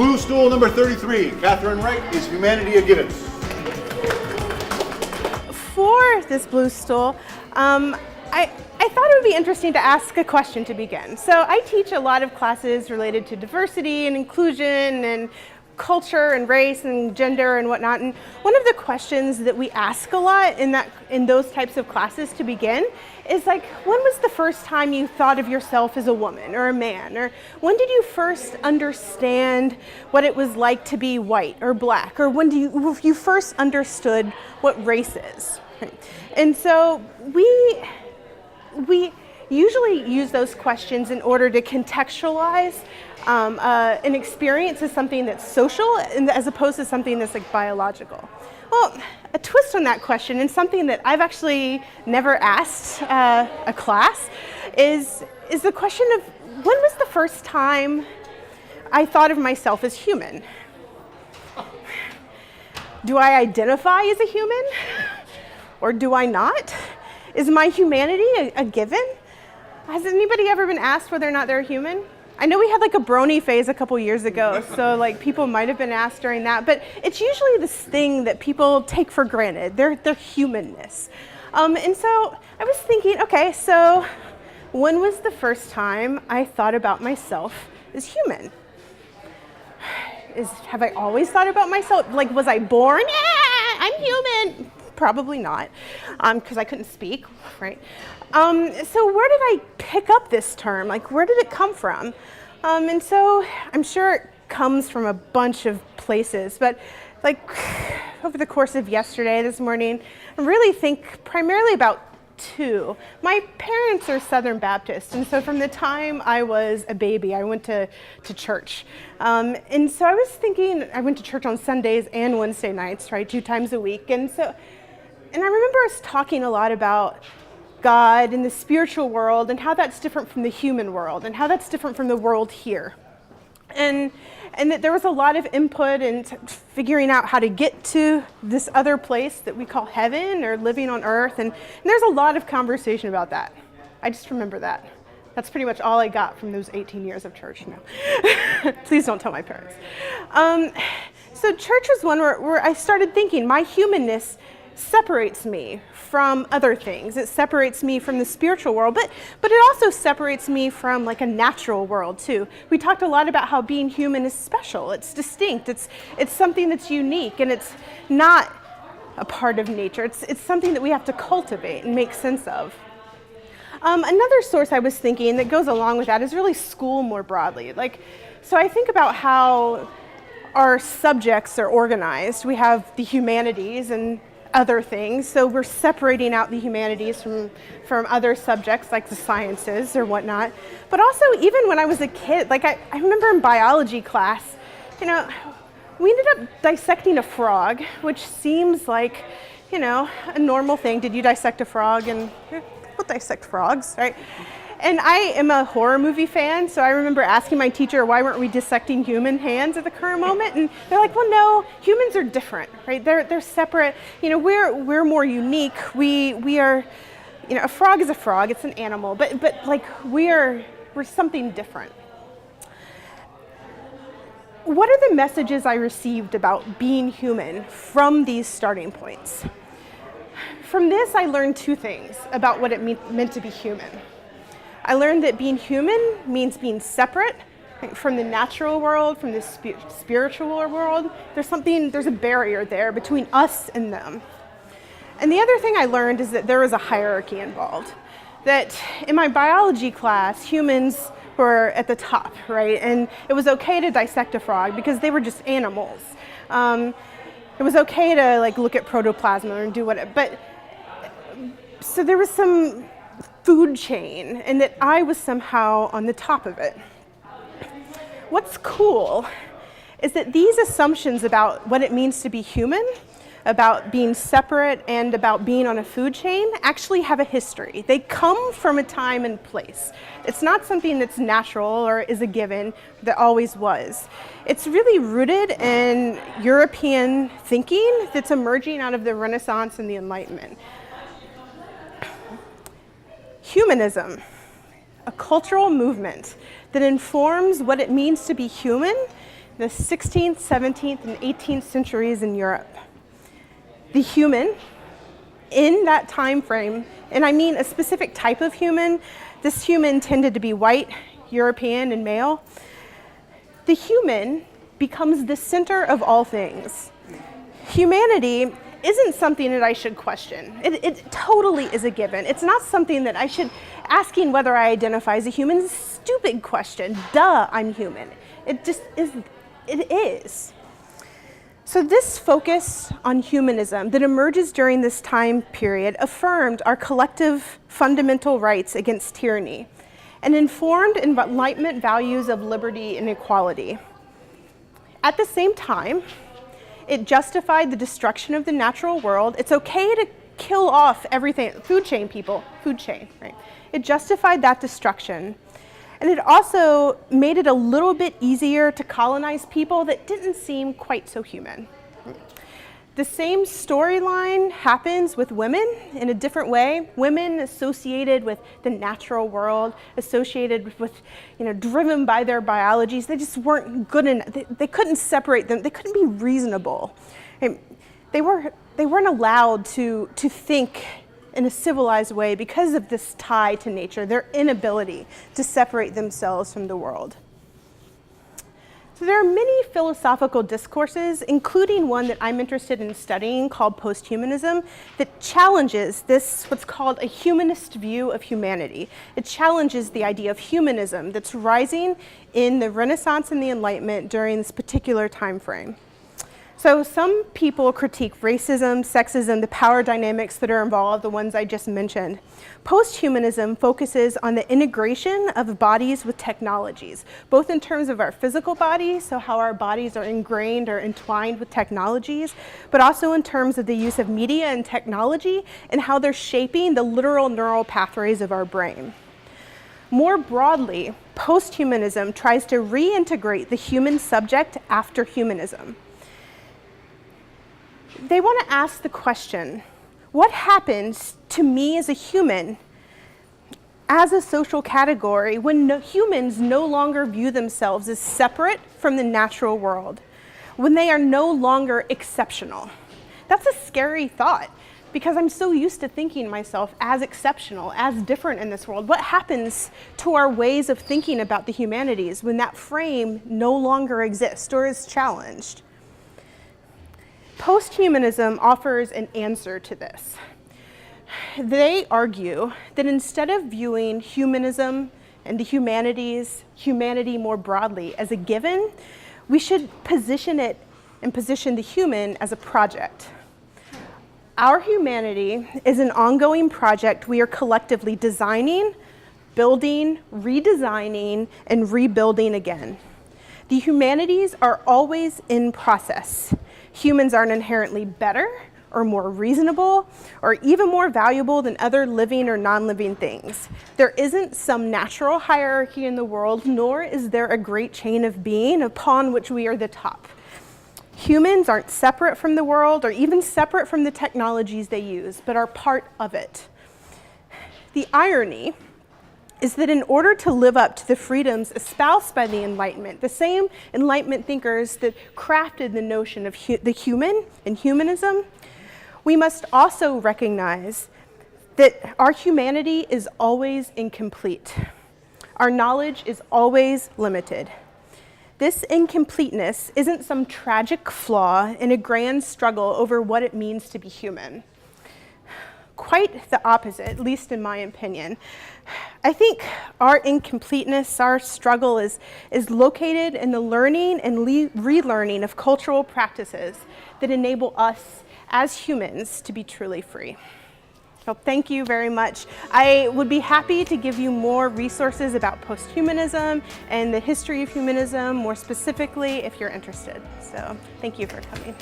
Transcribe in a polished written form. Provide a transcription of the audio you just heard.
Blue Stool number 33, Katheryn Wright, Is Humanity a Given? For this Blue Stool, I thought it would be interesting to ask a question to begin. So I teach a lot of classes related to diversity and inclusion and culture and race and gender and whatnot. And one of the questions that we ask a lot in those types of classes to begin is like, when was the first time you thought of yourself as a woman or a man? Or when did you first understand what it was like to be white or black? Or when you first understood what race is? And so we usually use those questions in order to contextualize an experience as something that's social as opposed to something that's like biological. Well, a twist on that question, and something that I've actually never asked a class, is the question of, when was the first time I thought of myself as human? Do I identify as a human? Or do I not? Is my humanity a given? Has anybody ever been asked whether or not they're human? I know we had like a brony phase a couple years ago, so like people might have been asked during that, but it's usually this thing that people take for granted, their humanness. And so I was thinking, okay, so when was the first time I thought about myself as human? Have I always thought about myself? Like, was I born? I'm human. Probably not, because I couldn't speak, right? So where did I pick up this term? Like, where did it come from? And so I'm sure it comes from a bunch of places, but like over the course of this morning, I really think primarily about two. My parents are Southern Baptist, and so from the time I was a baby, I went to church. And so I was thinking, I went to church on Sundays and Wednesday nights, right, 2 times a week. And I remember us talking a lot about God and the spiritual world and how that's different from the human world and how that's different from the world here. And that there was a lot of input in figuring out how to get to this other place that we call heaven or living on earth. And there's a lot of conversation about that. I just remember that. That's pretty much all I got from those 18 years of church now. Please don't tell my parents. So church was one where I started thinking my humanness separates me from other things. It separates me from the spiritual world, but it also separates me from like a natural world too. We talked a lot about how being human is special. It's distinct. It's something that's unique, and it's not a part of nature. It's something that we have to cultivate and make sense of. Another source I was thinking that goes along with that is really school more broadly. So I think about how our subjects are organized. We have the humanities and other things, so we're separating out the humanities from other subjects like the sciences or whatnot. But also, even when I was a kid, like I remember in biology class, we ended up dissecting a frog, which seems like, a normal thing. Did you dissect a frog? And we'll dissect frogs, right? And I am a horror movie fan, so I remember asking my teacher, why weren't we dissecting human hands at the current moment? And they're like, well, no, humans are different, right? They're separate. We're more unique. We are, a frog is a frog. It's an animal, but like we're something different. What are the messages I received about being human from these starting points? From this, I learned 2 things about what it meant to be human. I learned that being human means being separate from the natural world, from the spiritual world. There's a barrier there between us and them. And the other thing I learned is that there is a hierarchy involved. That in my biology class, humans were at the top, right? And it was okay to dissect a frog because they were just animals. It was okay to look at protoplasm and do whatever. But so there was some food chain, and that I was somehow on the top of it. What's cool is that these assumptions about what it means to be human, about being separate, and about being on a food chain actually have a history. They come from a time and place. It's not something that's natural or is a given that always was. It's really rooted in European thinking that's emerging out of the Renaissance and the Enlightenment. Humanism, a cultural movement that informs what it means to be human, the 16th, 17th, and 18th centuries in Europe. The human in that time frame, and I mean a specific type of human, this human tended to be white, European, and male. The human becomes the center of all things. Humanity isn't something that I should question. It totally is a given. It's not something that I should, asking whether I identify as a human is a stupid question. Duh, I'm human. It just is, it is. So this focus on humanism that emerges during this time period affirmed our collective fundamental rights against tyranny and informed Enlightenment values of liberty and equality. At the same time, it justified the destruction of the natural world. It's okay to kill off everything, food chain people, food chain, right? It justified that destruction. And it also made it a little bit easier to colonize people that didn't seem quite so human. The same storyline happens with women in a different way. Women associated with the natural world, associated with, driven by their biologies. They just weren't good enough. They couldn't separate them. They couldn't be reasonable. And they weren't allowed to think in a civilized way because of this tie to nature, their inability to separate themselves from the world. So there are many philosophical discourses, including one that I'm interested in studying called posthumanism, that challenges this, what's called a humanist view of humanity. It challenges the idea of humanism that's rising in the Renaissance and the Enlightenment during this particular time frame. So some people critique racism, sexism, the power dynamics that are involved, the ones I just mentioned. Posthumanism focuses on the integration of bodies with technologies, both in terms of our physical bodies, so how our bodies are ingrained or entwined with technologies, but also in terms of the use of media and technology and how they're shaping the literal neural pathways of our brain. More broadly, posthumanism tries to reintegrate the human subject after humanism. They want to ask the question, what happens to me as a human, as a social category, when humans no longer view themselves as separate from the natural world, when they are no longer exceptional? That's a scary thought, because I'm so used to thinking myself as exceptional, as different in this world. What happens to our ways of thinking about the humanities when that frame no longer exists or is challenged? Posthumanism offers an answer to this. They argue that instead of viewing humanism and the humanities, humanity more broadly, as a given, we should position it and position the human as a project. Our humanity is an ongoing project we are collectively designing, building, redesigning, and rebuilding again. The humanities are always in process. Humans aren't inherently better or more reasonable or even more valuable than other living or non-living things. There isn't some natural hierarchy in the world, nor is there a great chain of being upon which we are the top. Humans aren't separate from the world or even separate from the technologies they use, but are part of it. The irony is that in order to live up to the freedoms espoused by the Enlightenment, the same Enlightenment thinkers that crafted the notion of the human and humanism, we must also recognize that our humanity is always incomplete. Our knowledge is always limited. This incompleteness isn't some tragic flaw in a grand struggle over what it means to be human. Quite the opposite, at least in my opinion. I think our incompleteness, our struggle is located in the learning and relearning of cultural practices that enable us as humans to be truly free. So thank you very much. I would be happy to give you more resources about posthumanism and the history of humanism, more specifically, if you're interested. So thank you for coming.